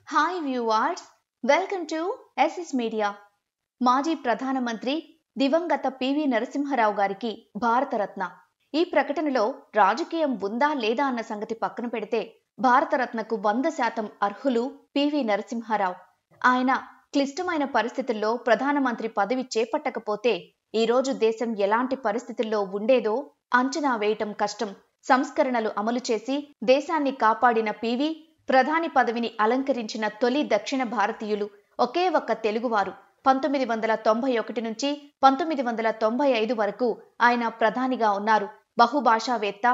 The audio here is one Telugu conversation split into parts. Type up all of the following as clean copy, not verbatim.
Hi viewers, welcome to S S media. మాజీ ప్రధానమంత్రి దివంగత పివి నరసింహారావు గారికి భారతరత్న. ఈ ప్రకటనలో రాజకీయం ఉందా లేదా అన్న సంగతి పక్కన పెడితే భారతరత్నకు 100% అర్హులు పివి నరసింహారావు. ఆయన క్లిష్టమైన పరిస్థితుల్లో ప్రధానమంత్రి పదవి చేపట్టకపోతే ఈరోజు దేశం ఎలాంటి పరిస్థితుల్లో ఉండేదో అంచనా వేయటం కష్టం. సంస్కరణలు అమలు చేసి దేశాన్ని కాపాడిన పివి ప్రధాని పదవిని అలంకరించిన తొలి దక్షిణ భారతీయులు, ఒకే ఒక్క తెలుగువారు. 1991 నుంచి 1995 వరకు ఆయన ప్రధానిగా ఉన్నారు. బహుభాషావేత్త,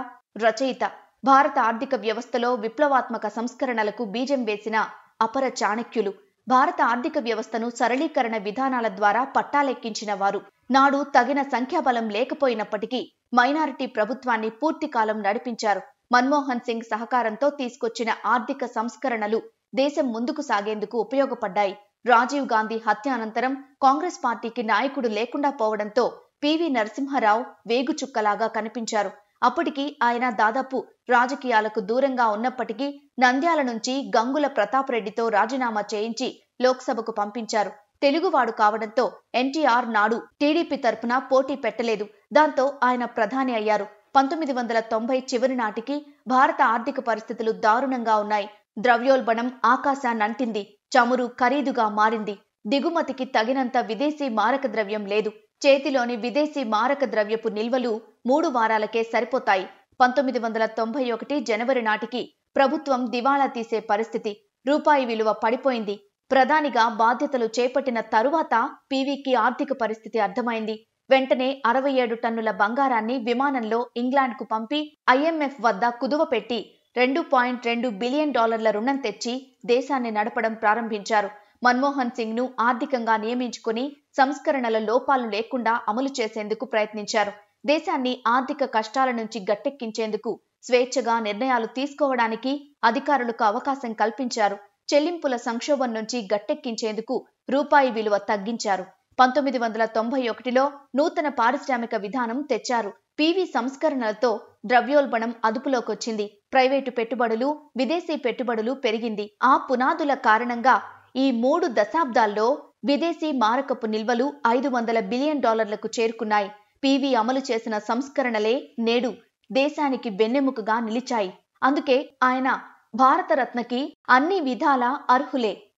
రచయిత, భారత ఆర్థిక వ్యవస్థలో విప్లవాత్మక సంస్కరణలకు బీజం వేసిన అపర చాణక్యులు, భారత ఆర్థిక వ్యవస్థను సరళీకరణ విధానాల ద్వారా పట్టాలెక్కించిన వారు. నాడు తగిన సంఖ్యాబలం లేకపోయినప్పటికీ మైనారిటీ ప్రభుత్వాన్ని పూర్తికాలం నడిపించారు. మన్మోహన్ సింగ్ సహకారంతో తీసుకొచ్చిన ఆర్థిక సంస్కరణలు దేశం ముందుకు సాగేందుకు ఉపయోగపడ్డాయి. రాజీవ్ గాంధీ హత్య అనంతరం కాంగ్రెస్ పార్టీకి నాయకుడు లేకుండా పోవడంతో పివి నరసింహారావు వేగుచుక్కలాగా కనిపించారు. అప్పటికి ఆయన దాదాపు రాజకీయాలకు దూరంగా ఉన్నప్పటికీ నంద్యాల నుంచి గంగుల ప్రతాప్ రెడ్డితో రాజీనామా చేయించి లోక్సభకు పంపించారు. తెలుగువాడు కావడంతో ఎన్టీఆర్ నాడు టీడీపీ తరపున పోటీ పెట్టలేదు. దాంతో ఆయన ప్రధాని అయ్యారు. 1990 చివరి నాటికి భారత ఆర్థిక పరిస్థితులు దారుణంగా ఉన్నాయి. ద్రవ్యోల్బణం ఆకాశాన్నంటింది. చమురు ఖరీదుగా మారింది. దిగుమతికి తగినంత విదేశీ మారక ద్రవ్యం లేదు. చేతిలోని విదేశీ మారక ద్రవ్యపు నిల్వలు 3 వారాలకే సరిపోతాయి. 1991 జనవరి నాటికి ప్రభుత్వం దివాళా తీసే పరిస్థితి. రూపాయి విలువ పడిపోయింది. ప్రధానిగా బాధ్యతలు చేపట్టిన తరువాత పివికి ఆర్థిక పరిస్థితి అర్థమైంది. వెంటనే 67 టన్నుల బంగారాన్ని విమానంలో ఇంగ్లాండ్కు పంపి IMF వద్ద కుదువ పెట్టి $2.2 బిలియన్ రుణం తెచ్చి దేశాన్ని నడపడం ప్రారంభించారు. మన్మోహన్ సింగ్ ను ఆర్థికంగా నియమించుకుని సంస్కరణల లోపాలు లేకుండా అమలు చేసేందుకు ప్రయత్నించారు. దేశాన్ని ఆర్థిక కష్టాల నుంచి గట్టెక్కించేందుకు స్వేచ్ఛగా నిర్ణయాలు తీసుకోవడానికి అధికారులకు అవకాశం కల్పించారు. చెల్లింపుల సంక్షోభం నుంచి గట్టెక్కించేందుకు రూపాయి విలువ తగ్గించారు. 1991లో నూతన పారిశ్రామిక విధానం తెచ్చారు. పివి సంస్కరణలతో ద్రవ్యోల్బణం అదుపులోకొచ్చింది. ప్రైవేటు పెట్టుబడులు, విదేశీ పెట్టుబడులు పెరిగింది. ఆ పునాదుల కారణంగా ఈ 3 దశాబ్దాల్లో విదేశీ మారకపు నిల్వలు $500 బిలియన్ చేరుకున్నాయి. పివి అమలు చేసిన సంస్కరణలే నేడు దేశానికి వెన్నెముకగా నిలిచాయి. అందుకే ఆయన భారతరత్నకి అన్ని విధాలా అర్హులే.